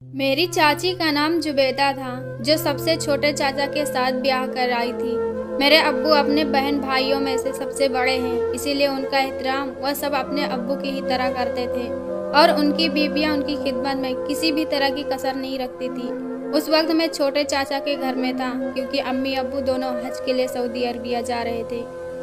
मेरी चाची का नाम जुबैदा था, जो सबसे छोटे चाचा के साथ ब्याह कर आई थी। मेरे अब्बू अपने बहन भाइयों में से सबसे बड़े हैं, इसीलिए उनका एहतराम वह सब अपने अब्बू की ही तरह करते थे और उनकी बीबियां उनकी खिदमत में किसी भी तरह की कसर नहीं रखती थी। उस वक्त मैं छोटे चाचा के घर में था, क्योंकि अम्मी अब्बू दोनों हज के लिए सऊदी अरबिया जा रहे थे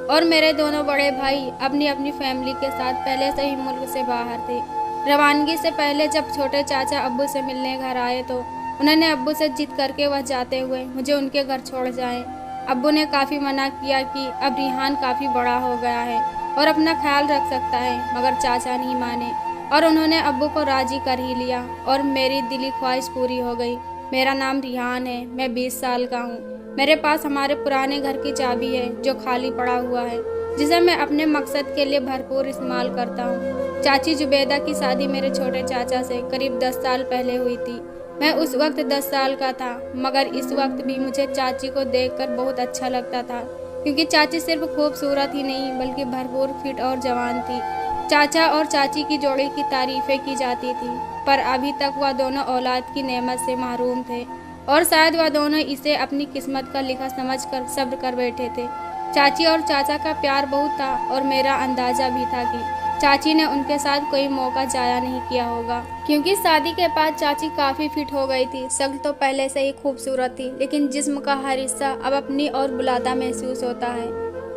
और मेरे दोनों बड़े भाई अपनी अपनी फैमिली के साथ पहले से ही मुल्क से बाहर थे। रवानगी से पहले जब छोटे चाचा अब्बू से मिलने घर आए तो उन्होंने अब्बू से जिद करके वह जाते हुए मुझे उनके घर छोड़ जाएं। अब्बू ने काफ़ी मना किया कि अब रिहान काफ़ी बड़ा हो गया है और अपना ख्याल रख सकता है, मगर चाचा नहीं माने और उन्होंने अब्बू को राजी कर ही लिया और मेरी दिली ख्वाहिश पूरी हो गई। मेरा नाम रिहान है, मैं 20 साल का हूँ। मेरे पास हमारे पुराने घर की चाबी है जो खाली पड़ा हुआ है, जिसे मैं अपने मकसद के लिए भरपूर इस्तेमाल करता हूँ। चाची जुबैदा की शादी मेरे छोटे चाचा से करीब 10 साल पहले हुई थी। मैं उस वक्त 10 साल का था, मगर इस वक्त भी मुझे चाची को देखकर बहुत अच्छा लगता था, क्योंकि चाची सिर्फ खूबसूरत ही नहीं बल्कि भरपूर फिट और जवान थी। चाचा और चाची की जोड़ी की तारीफें की जाती थी, पर अभी तक वह दोनों औलाद की नेमत से महरूम थे और शायद वह दोनों इसे अपनी किस्मत का लिखा समझकर सब्र कर बैठे थे। चाची और चाचा का प्यार बहुत था और मेरा अंदाजा भी था कि चाची ने उनके साथ कोई मौका जाया नहीं किया होगा, क्योंकि शादी के बाद चाची काफ़ी फिट हो गई थी। शक्ल तो पहले से ही खूबसूरत थी, लेकिन जिस्म का हर हिस्सा अब अपनी ओर बुलाता महसूस होता है।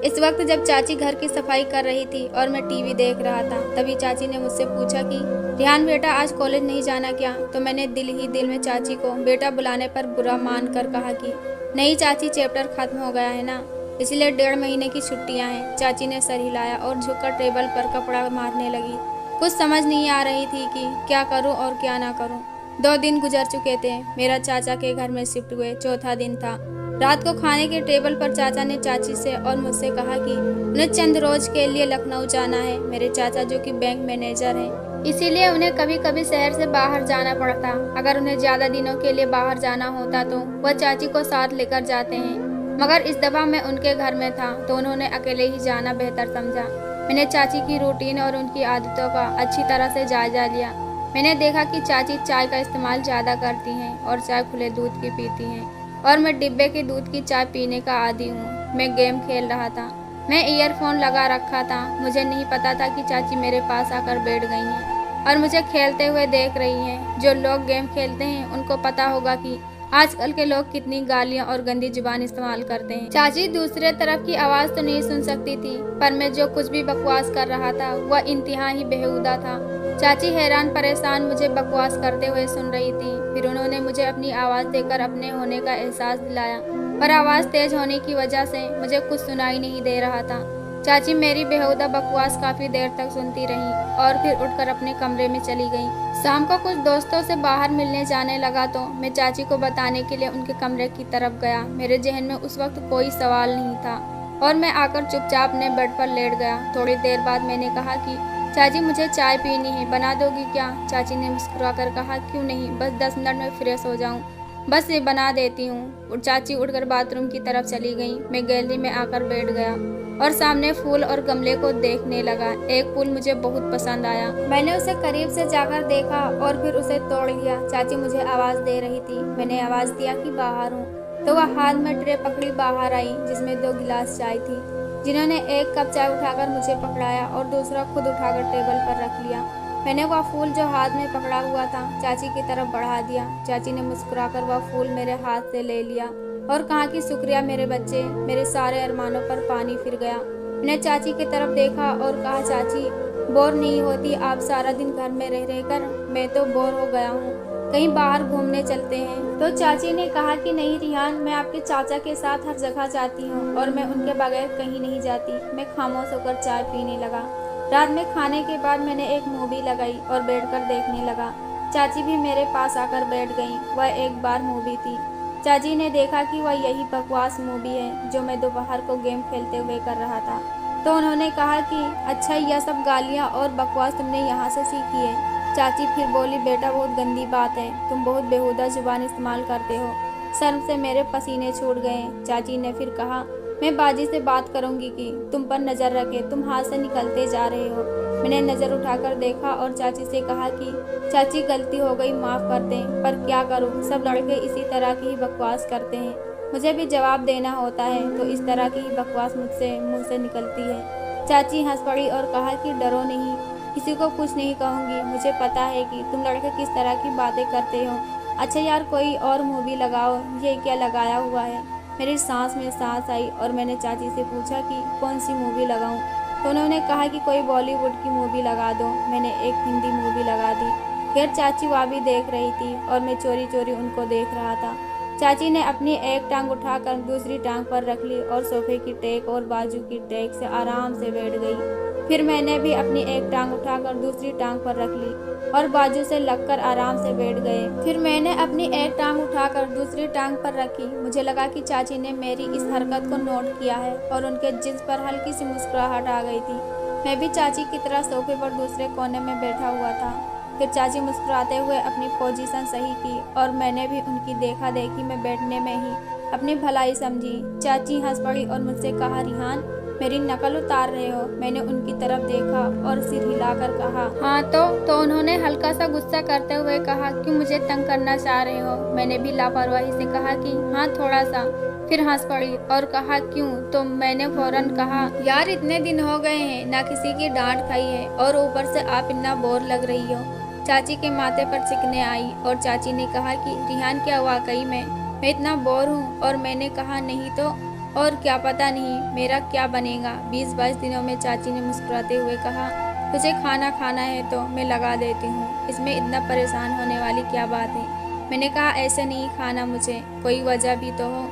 इस वक्त जब चाची घर की सफाई कर रही थी और मैं टीवी देख रहा था, तभी चाची ने मुझसे पूछा कि रिहान बेटा, आज कॉलेज नहीं जाना क्या? तो मैंने दिल ही दिल में चाची को बेटा बुलाने पर बुरा मान कर कहा कि नहीं चाची, चैप्टर खत्म हो गया है ना, इसलिए 1.5 महीने की छुट्टियां हैं। चाची ने सर हिलाया और झुककर टेबल पर कपड़ा मारने लगी। कुछ समझ नहीं आ रही थी कि क्या करूं और क्या ना करूं। 2 दिन गुजर चुके थे, मेरा चाचा के घर में शिफ्ट हुए, चौथा दिन था। रात को खाने के टेबल पर चाचा ने चाची से और मुझसे कहा कि उन्हें चंद रोज के लिए लखनऊ जाना है। मेरे चाचा जो कि बैंक मैनेजर हैं, इसीलिए उन्हें कभी कभी शहर से बाहर जाना पड़ता। अगर उन्हें ज़्यादा दिनों के लिए बाहर जाना होता तो वह चाची को साथ लेकर जाते हैं, मगर इस दफ़ा मैं उनके घर में था तो उन्होंने अकेले ही जाना बेहतर समझा। मैंने चाची की रूटीन और उनकी आदतों का अच्छी तरह से जायजा लिया। मैंने देखा कि चाची चाय का इस्तेमाल ज़्यादा करती हैं और चाय खुले दूध की पीती हैं, और मैं डिब्बे के दूध की चाय पीने का आदी हूँ। मैं गेम खेल रहा था, मैं ईयरफोन लगा रखा था। मुझे नहीं पता था कि चाची मेरे पास आकर बैठ गई हैं और मुझे खेलते हुए देख रही हैं। जो लोग गेम खेलते हैं उनको पता होगा कि आजकल के लोग कितनी गालियां और गंदी जुबान इस्तेमाल करते हैं। चाची दूसरे तरफ की आवाज़ तो नहीं सुन सकती थी, पर मैं जो कुछ भी बकवास कर रहा था वह इंतहा ही बेहुदा था। चाची हैरान परेशान मुझे बकवास करते हुए सुन रही थी। फिर उन्होंने मुझे अपनी आवाज़ देकर अपने होने का एहसास दिलाया, पर आवाज़ तेज होने की वजह से मुझे कुछ सुनाई नहीं दे रहा था। चाची मेरी बेहुदा बकवास काफ़ी देर तक सुनती रही और फिर उठकर अपने कमरे में चली गई। शाम को कुछ दोस्तों से बाहर मिलने जाने लगा तो मैं चाची को बताने के लिए उनके कमरे की तरफ गया। मेरे जहन में उस वक्त कोई सवाल नहीं था और मैं आकर चुपचाप अपने बेड पर लेट गया। थोड़ी देर बाद मैंने कहा कि चाची, मुझे चाय पीनी है, बना दोगी क्या? चाची ने मुस्कुराकर कहा, क्यों नहीं, बस 10 मिनट में फ्रेश हो जाऊं, बस ये बना देती हूँ। और चाची उठकर बाथरूम की तरफ चली गई। मैं गैलरी में आकर बैठ गया और सामने फूल और गमले को देखने लगा। एक फूल मुझे बहुत पसंद आया, मैंने उसे करीब से जाकर देखा और फिर उसे तोड़ लिया। चाची मुझे आवाज़ दे रही थी। मैंने आवाज़ दिया कि बाहर हूँ, तो वह हाथ में ट्रे पकड़ी बाहर आई, जिसमें 2 गिलास चाय थी, जिन्होंने एक कप चाय उठाकर मुझे पकड़ाया और दूसरा खुद उठाकर टेबल पर रख लिया। मैंने वह फूल जो हाथ में पकड़ा हुआ था चाची की तरफ बढ़ा दिया। चाची ने मुस्कुराकर वह फूल मेरे हाथ से ले लिया और कहा कि शुक्रिया मेरे बच्चे, मेरे सारे अरमानों पर पानी फिर गया। मैंने चाची की तरफ देखा और कहा, चाची बोर नहीं होती आप सारा दिन घर में रह रहकर? मैं तो बोर हो गया हूँ, कहीं बाहर घूमने चलते हैं। तो चाची ने कहा कि नहीं रिहान, मैं आपके चाचा के साथ हर जगह जाती हूँ और मैं उनके बगैर कहीं नहीं जाती। मैं खामोश होकर चाय पीने लगा। रात में खाने के बाद मैंने एक मूवी लगाई और बैठकर देखने लगा। चाची भी मेरे पास आकर बैठ गई। वह एक बार मूवी थी। चाची ने देखा कि वह यही बकवास मूवी है जो मैं दोपहर को गेम खेलते हुए कर रहा था, तो उन्होंने कहा कि अच्छा, यह सब गालियाँ और बकवास तुमने यहाँ से सीखी है? चाची फिर बोली, बेटा बहुत गंदी बात है, तुम बहुत बेहुदा जुबान इस्तेमाल करते हो। शर्म से मेरे पसीने छूट गए। चाची ने फिर कहा, मैं बाजी से बात करूंगी कि तुम पर नज़र रखे, तुम हाथ से निकलते जा रहे हो। मैंने नज़र उठाकर देखा और चाची से कहा कि चाची गलती हो गई, माफ़ कर दें, पर क्या करूं, सब लड़के इसी तरह की ही बकवास करते हैं। मुझे भी जवाब देना होता है तो इस तरह की ही बकवास मुझसे मुंह से निकलती है। चाची हंस पड़ी और कहा कि डरो नहीं, किसी को कुछ नहीं कहूँगी। मुझे पता है कि तुम लड़के किस तरह की बातें करते हो। अच्छा यार, कोई और मूवी लगाओ, ये क्या लगाया हुआ है। मेरी सांस में सांस आई और मैंने चाची से पूछा कि कौन सी मूवी लगाऊं। तो उन्होंने कहा कि कोई बॉलीवुड की मूवी लगा दो। मैंने एक हिंदी मूवी लगा दी। खैर चाची वहाँ भी देख रही थी और मैं चोरी चोरी उनको देख रहा था। चाची ने अपनी एक टांग उठाकर दूसरी टांग पर रख ली और सोफे की टेक और बाजू की टेक से आराम से बैठ गई। फिर मैंने भी अपनी एक टांग उठाकर दूसरी टांग पर रख ली और बाजू से लगकर आराम से बैठ गए। फिर मैंने अपनी एक टांग उठाकर दूसरी टांग पर रखी। मुझे लगा कि चाची ने मेरी इस हरकत को नोट किया है और उनके जिस पर हल्की सी मुस्कुराहट आ गई थी। मैं भी चाची की तरह सोफे पर दूसरे कोने में बैठा हुआ था। फिर चाची मुस्कुराते हुए अपनी पोजीशन सही की और मैंने भी उनकी देखा देखी में बैठने में ही अपनी भलाई समझी। चाची हंस पड़ी और मुझसे कहा, रिहान मेरी नकल उतार रहे हो। मैंने उनकी तरफ देखा और सिर हिलाकर कहा, हाँ तो उन्होंने हल्का सा गुस्सा करते हुए कहा, क्यों मुझे तंग करना चाह रहे हो। मैंने भी लापरवाही से कहा कि हाँ थोड़ा सा। फिर हंस पड़ी और कहा, क्यों। तो मैंने फौरन कहा, यार इतने दिन हो गए हैं ना किसी की डांट खाई है और ऊपर से आप इतना बोर लग रही हो। चाची के माथे पर चिकने आई और चाची ने कहा कि रिहान क्या वाकई में मैं इतना बोर हूँ। और मैंने कहा, नहीं तो और क्या, पता नहीं मेरा क्या बनेगा। 20-22 दिनों में चाची ने मुस्कुराते हुए कहा, तुझे खाना खाना है तो मैं लगा देती हूँ, इसमें इतना परेशान होने वाली क्या बात है। मैंने कहा, ऐसे नहीं खाना मुझे, कोई वजह भी तो हो।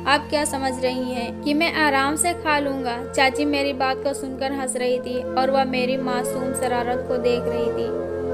आप क्या समझ रही हैं कि मैं आराम से खा लूँगा। चाची मेरी बात को सुनकर हंस रही थी और वह मेरी मासूम शरारत को देख रही थी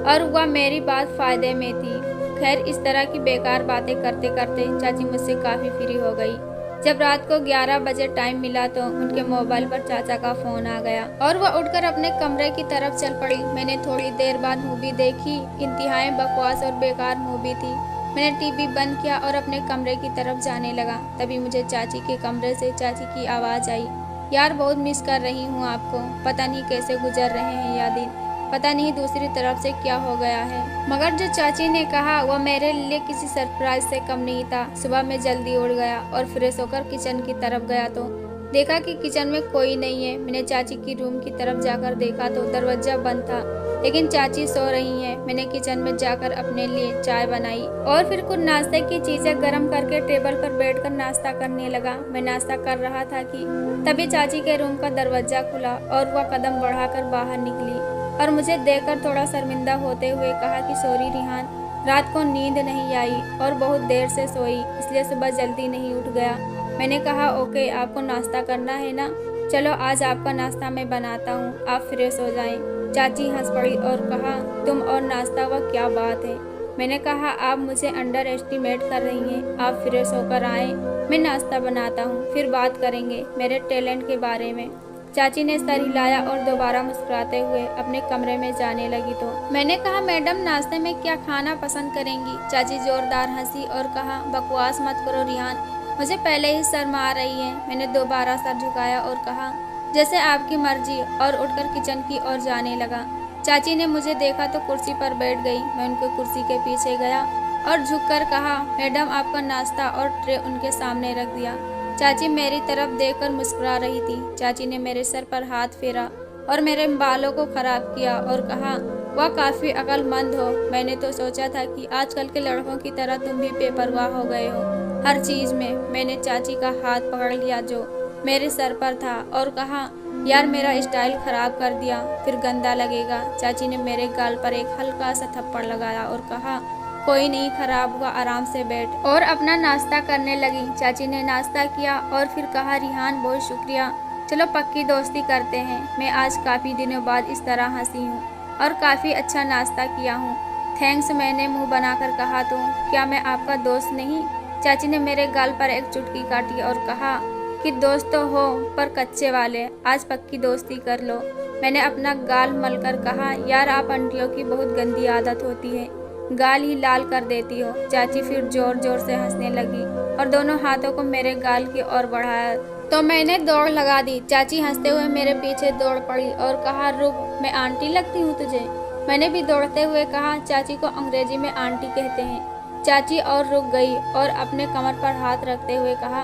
और वह मेरी बात फायदे में थी। खैर इस तरह की बेकार बातें करते करते चाची मुझसे काफ़ी फ्री हो गई। जब रात को 11 बजे टाइम मिला तो उनके मोबाइल पर चाचा का फोन आ गया और वह उठकर अपने कमरे की तरफ चल पड़ी। मैंने थोड़ी देर बाद मूवी देखी। इंतहाई बकवास और बेकार मूवी थी। मैंने टीवी बंद किया और अपने कमरे की तरफ जाने लगा। तभी मुझे चाची के कमरे से चाची की आवाज़ आई, यार बहुत मिस कर रही हूँ आपको। पता नहीं कैसे गुजर रहे हैं यह दिन, पता नहीं दूसरी तरफ से क्या हो गया है। मगर जो चाची ने कहा वह मेरे लिए किसी सरप्राइज से कम नहीं था। सुबह में जल्दी उठ गया और फ्रेश होकर किचन की तरफ गया तो देखा कि किचन में कोई नहीं है। मैंने चाची की रूम की तरफ जाकर देखा तो दरवाजा बंद था, लेकिन चाची सो रही हैं। मैंने किचन में जाकर अपने लिए चाय बनाई और फिर कुछ नाश्ते की चीजें गर्म करके टेबल पर बैठकर नाश्ता करने लगा। मैं नाश्ता कर रहा था कि तभी चाची के रूम का दरवाजा खुला और वह कदम बढ़ाकर बाहर निकली और मुझे देखकर थोड़ा शर्मिंदा होते हुए कहा कि सॉरी रिहान, रात को नींद नहीं आई और बहुत देर से सोई, इसलिए सुबह जल्दी नहीं उठ गया। मैंने कहा, ओके, आपको नाश्ता करना है ना, चलो आज आपका नाश्ता मैं बनाता हूँ, आप फ्रेश हो जाएं। चाची हंस पड़ी और कहा, तुम और नाश्ता वह क्या बात है। मैंने कहा, आप मुझे अंडर एस्टिमेट कर रही हैं। आप फ्रेश होकर आएँ, मैं नाश्ता बनाता हूँ, फिर बात करेंगे मेरे टैलेंट के बारे में। चाची ने सर हिलाया और दोबारा मुस्कुराते हुए अपने कमरे में जाने लगी तो मैंने कहा, मैडम नाश्ते में क्या खाना पसंद करेंगी। चाची जोरदार हंसी और कहा, बकवास मत करो रिहान, मुझे पहले ही शर्म आ रही है। मैंने दोबारा सर झुकाया और कहा, जैसे आपकी मर्जी, और उठकर किचन की ओर जाने लगा। चाची ने मुझे देखा तो कुर्सी पर बैठ गई। मैं उनके कुर्सी के पीछे गया और झुककर कहा, मैडम आपका नाश्ता, और ट्रे उनके सामने रख दिया। चाची मेरी तरफ देखकर मुस्कुरा रही थी। चाची ने मेरे सर पर हाथ फेरा और मेरे बालों को खराब किया और कहा, वह काफ़ी अक्लमंद हो। मैंने तो सोचा था कि आजकल के लड़कों की तरह तुम भी बेपरवाह हो गए हो हर चीज़ में। मैंने चाची का हाथ पकड़ लिया जो मेरे सर पर था और कहा, यार मेरा स्टाइल खराब कर दिया, फिर गंदा लगेगा। चाची ने मेरे गाल पर एक हल्का सा थप्पड़ लगाया और कहा, कोई नहीं, खराब हुआ, आराम से बैठ, और अपना नाश्ता करने लगी। चाची ने नाश्ता किया और फिर कहा, रिहान बहुत शुक्रिया, चलो पक्की दोस्ती करते हैं। मैं आज काफ़ी दिनों बाद इस तरह हंसी हूँ और काफ़ी अच्छा नाश्ता किया हूँ। थैंक्स, मैंने मुंह बनाकर कहा, तो क्या मैं आपका दोस्त नहीं। चाची ने मेरे गाल पर एक चुटकी काटी और कहा कि दोस्त तो हो पर कच्चे वाले, आज पक्की दोस्ती कर लो। मैंने अपना गाल मलकर कहा, यार आप आंटियों की बहुत गंदी आदत होती है, गाल ही लाल कर देती हो। चाची फिर जोर जोर से हंसने लगी और दोनों हाथों को मेरे गाल की ओर बढ़ाया तो मैंने दौड़ लगा दी। चाची हंसते हुए मेरे पीछे दौड़ पड़ी और कहा, रुक, मैं आंटी लगती हूँ तुझे? मैंने भी दौड़ते हुए कहा, चाची को अंग्रेजी में आंटी कहते हैं। चाची और रुक गई और अपने कमर पर हाथ रखते हुए कहा,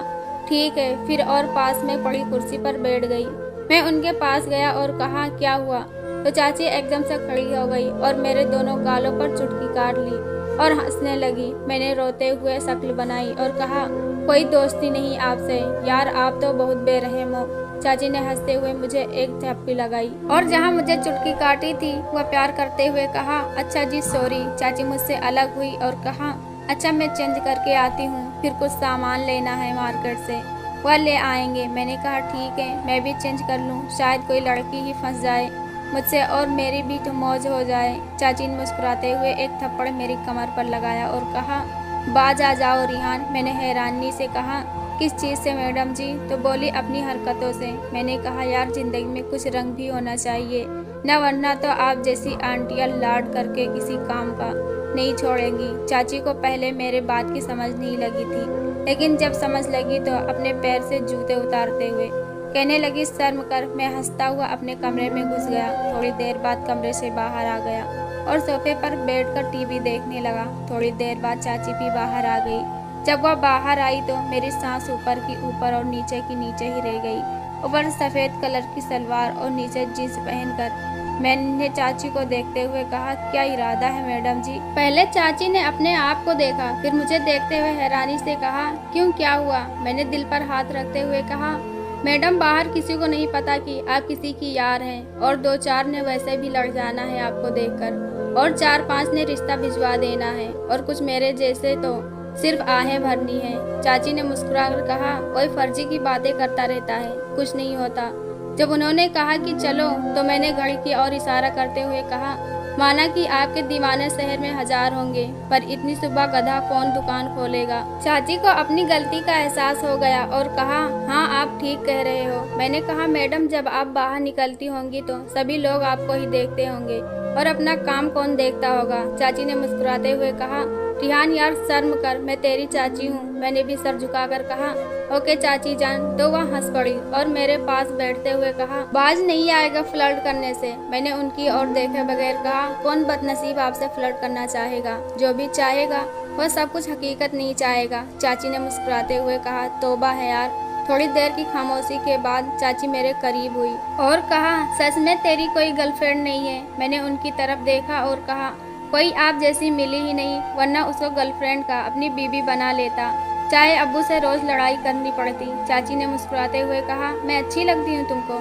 ठीक है, फिर और पास में पड़ी कुर्सी पर बैठ गई। मैं उनके पास गया और कहा, क्या हुआ? तो चाची एकदम से खड़ी हो गई और मेरे दोनों गालों पर चुटकी काट ली और हंसने लगी। मैंने रोते हुए शक्ल बनाई और कहा, कोई दोस्ती नहीं आपसे यार, आप तो बहुत बेरहम हो। चाची ने हंसते हुए मुझे एक थप्पी लगाई और जहां मुझे चुटकी काटी थी वह प्यार करते हुए कहा, अच्छा जी सॉरी। चाची मुझसे अलग हुई और कहा, अच्छा मैं चेंज करके आती हूँ, फिर कुछ सामान लेना है मार्केट से, वह ले आएंगे। मैंने कहा, ठीक है, मैं भी चेंज कर लूँ, शायद कोई लड़की ही फंस जाए मुझसे और मेरी भी तो मौज हो जाए। चाची ने मुस्कुराते हुए एक थप्पड़ मेरी कमर पर लगाया और कहा, बाज आ जाओ रिहान। मैंने हैरानी से कहा, किस चीज़ से मैडम जी? तो बोली, अपनी हरकतों से। मैंने कहा, यार जिंदगी में कुछ रंग भी होना चाहिए न, वरना तो आप जैसी आंटियां लाड करके किसी काम का नहीं छोड़ेंगी। चाची को पहले मेरे बात की समझ नहीं लगी थी, लेकिन जब समझ लगी तो अपने पैर से जूते उतारते हुए कहने लगी, शर्म कर। मैं हंसता हुआ अपने कमरे में घुस गया। थोड़ी देर बाद कमरे से बाहर आ गया और सोफे पर बैठकर टीवी देखने लगा। थोड़ी देर बाद चाची भी बाहर आ गई। जब वह बाहर आई तो मेरी सांस ऊपर की ऊपर और नीचे की नीचे ही रह गई। ऊपर सफ़ेद कलर की सलवार और नीचे जींस पहनकर मैंने चाची को देखते हुए कहा, क्या इरादा है मैडम जी? पहले चाची ने अपने आप को देखा, फिर मुझे देखते हुए हैरानी से कहा, क्यों, क्या हुआ? मैंने दिल पर हाथ रखते हुए कहा, मैडम बाहर किसी को नहीं पता कि आप किसी की यार हैं और 2-4 ने वैसे भी लड़ जाना है आपको देखकर और 4-5 ने रिश्ता भिजवा देना है और कुछ मेरे जैसे तो सिर्फ आहें भरनी है। चाची ने मुस्कुराकर कहा, कोई फर्जी की बातें करता रहता है, कुछ नहीं होता। जब उन्होंने कहा कि चलो तो मैंने घड़ी की ओर इशारा करते हुए कहा, माना कि आपके दीवाने शहर में 1000 होंगे, पर इतनी सुबह गधा कौन दुकान खोलेगा? चाची को अपनी गलती का एहसास हो गया और कहा, हाँ आप ठीक कह रहे हो। मैंने कहा, मैडम जब आप बाहर निकलती होंगी तो सभी लोग आपको ही देखते होंगे और अपना काम कौन देखता होगा? चाची ने मुस्कुराते हुए कहा, रिहान यार शर्म कर, मैं तेरी चाची हूँ। मैंने भी सर झुकाकर कहा, ओके चाची जान। तो वह हंस पड़ी और मेरे पास बैठते हुए कहा, बाज नहीं आएगा फ्लर्ट करने से। मैंने उनकी ओर देखे बगैर कहा, कौन बदनसीब आपसे फ्लर्ट करना चाहेगा? जो भी चाहेगा वह सब कुछ हकीकत नहीं चाहेगा। चाची ने मुस्कुराते हुए कहा, तौबा है यार। थोड़ी देर की खामोशी के बाद चाची मेरे करीब हुई और कहा, सच में तेरी कोई गर्लफ्रेंड नहीं है? मैंने उनकी तरफ देखा और कहा, कोई आप जैसी मिली ही नहीं, वरना उसको गर्लफ्रेंड का अपनी बीबी बना लेता, चाहे अब्बू से रोज लड़ाई करनी पड़ती। चाची ने मुस्कुराते हुए कहा, मैं अच्छी लगती हूँ तुमको?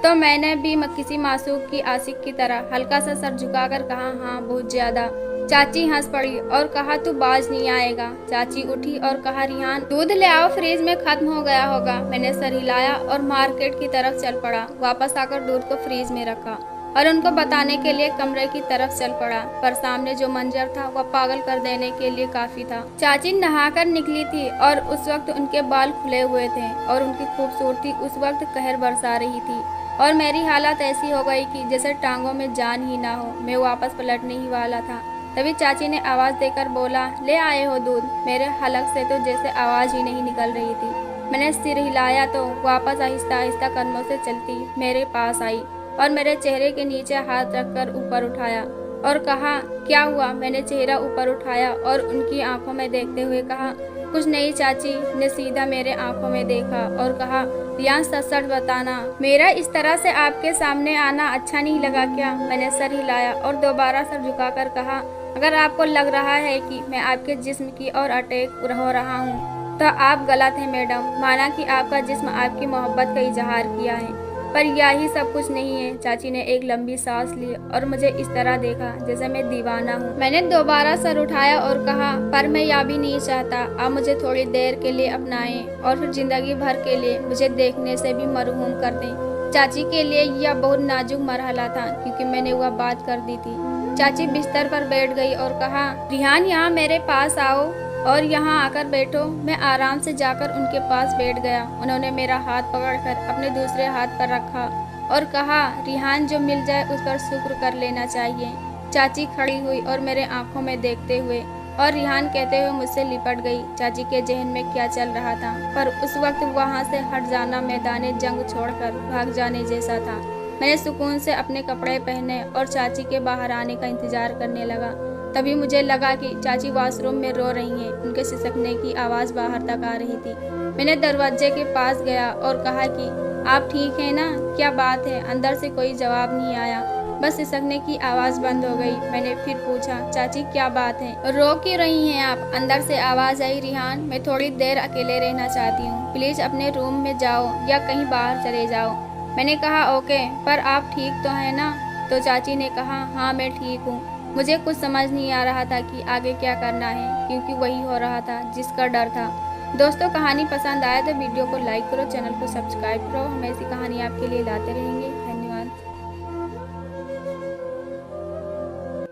तो मैंने भी किसी मासूम की आशिक की तरह हल्का सा सर झुकाकर कहा, हाँ बहुत ज्यादा। चाची हंस पड़ी और कहा, तू बाज नहीं आएगा। चाची उठी और कहा, रिहान दूध ले आओ, फ्रिज में खत्म हो गया होगा। मैंने सर हिलाया और मार्केट की तरफ चल पड़ा। वापस आकर दूध को फ्रिज में रखा और उनको बताने के लिए कमरे की तरफ चल पड़ा, पर सामने जो मंजर था वह पागल कर देने के लिए काफी था। चाची नहाकर निकली थी और उस वक्त उनके बाल खुले हुए थे और उनकी खूबसूरती उस वक्त कहर बरसा रही थी और मेरी हालत ऐसी हो गई कि जैसे टांगों में जान ही ना हो। मैं वापस पलटने ही वाला था, तभी चाची ने आवाज देकर बोला, ले आए हो दूध? मेरे हलक से तो जैसे आवाज ही नहीं निकल रही थी। मैंने सिर हिलाया तो वापस आहिस्ता आहिस्ता कदमों से चलती मेरे पास आई और मेरे चेहरे के नीचे हाथ रखकर ऊपर उठाया और कहा, क्या हुआ? मैंने चेहरा ऊपर उठाया और उनकी आंखों में देखते हुए कहा, कुछ नहीं। चाची ने सीधा मेरे आंखों में देखा और कहा, रिहान सच सच बताना, मेरा इस तरह से आपके सामने आना अच्छा नहीं लगा क्या? मैंने सर हिलाया और दोबारा सर झुकाकर कहा, अगर आपको लग रहा है कि मैं आपके जिस्म की ओर अटैक हो रहा हूँ तो आप गलत हैं मैडम। माना कि आपका जिस्म आपकी मोहब्बत का इजहार किया है, पर यही सब कुछ नहीं है। चाची ने एक लंबी सांस ली और मुझे इस तरह देखा जैसे मैं दीवाना हूँ। मैंने दोबारा सर उठाया और कहा, पर मैं यह भी नहीं चाहता आप मुझे थोड़ी देर के लिए अपनाएं और फिर जिंदगी भर के लिए मुझे देखने से भी मरहूम कर दें। चाची के लिए यह बहुत नाजुक मरहला था क्योंकि मैंने वह बात कर दी थी। चाची बिस्तर पर बैठ गई और कहा, रिहान यहाँ मेरे पास आओ और यहाँ आकर बैठो। मैं आराम से जाकर उनके पास बैठ गया। उन्होंने मेरा हाथ पकड़कर अपने दूसरे हाथ पर रखा और कहा, रिहान जो मिल जाए उस पर शुक्र कर लेना चाहिए। चाची खड़ी हुई और मेरे आंखों में देखते हुए और रिहान कहते हुए मुझसे लिपट गई। चाची के जहन में क्या चल रहा था, पर उस वक्त वहाँ से हट जाना मैदान जंग छोड़कर भाग जाने जैसा था। मैंने सुकून से अपने कपड़े पहने और चाची के बाहर आने का इंतजार करने लगा। तभी मुझे लगा कि चाची वॉशरूम में रो रही हैं। उनके सिसकने की आवाज़ बाहर तक आ रही थी। मैंने दरवाजे के पास गया और कहा कि आप ठीक हैं ना, क्या बात है? अंदर से कोई जवाब नहीं आया, बस सिसकने की आवाज़ बंद हो गई। मैंने फिर पूछा, चाची क्या बात है, रो क्यों रही हैं आप? अंदर से आवाज़ आई, रिहान मैं थोड़ी देर अकेले रहना चाहती हूँ, प्लीज़ अपने रूम में जाओ या कहीं बाहर चले जाओ। मैंने कहा ओके, पर आप ठीक तो हैं ना? तो चाची ने कहा हाँ मैं ठीक हूँ। मुझे कुछ समझ नहीं आ रहा था कि आगे क्या करना है, क्योंकि वही हो रहा था जिसका डर था। दोस्तों, कहानी पसंद आए तो वीडियो को लाइक करो, चैनल को सब्सक्राइब करो। हम ऐसी कहानी आपके लिए लाते रहेंगे।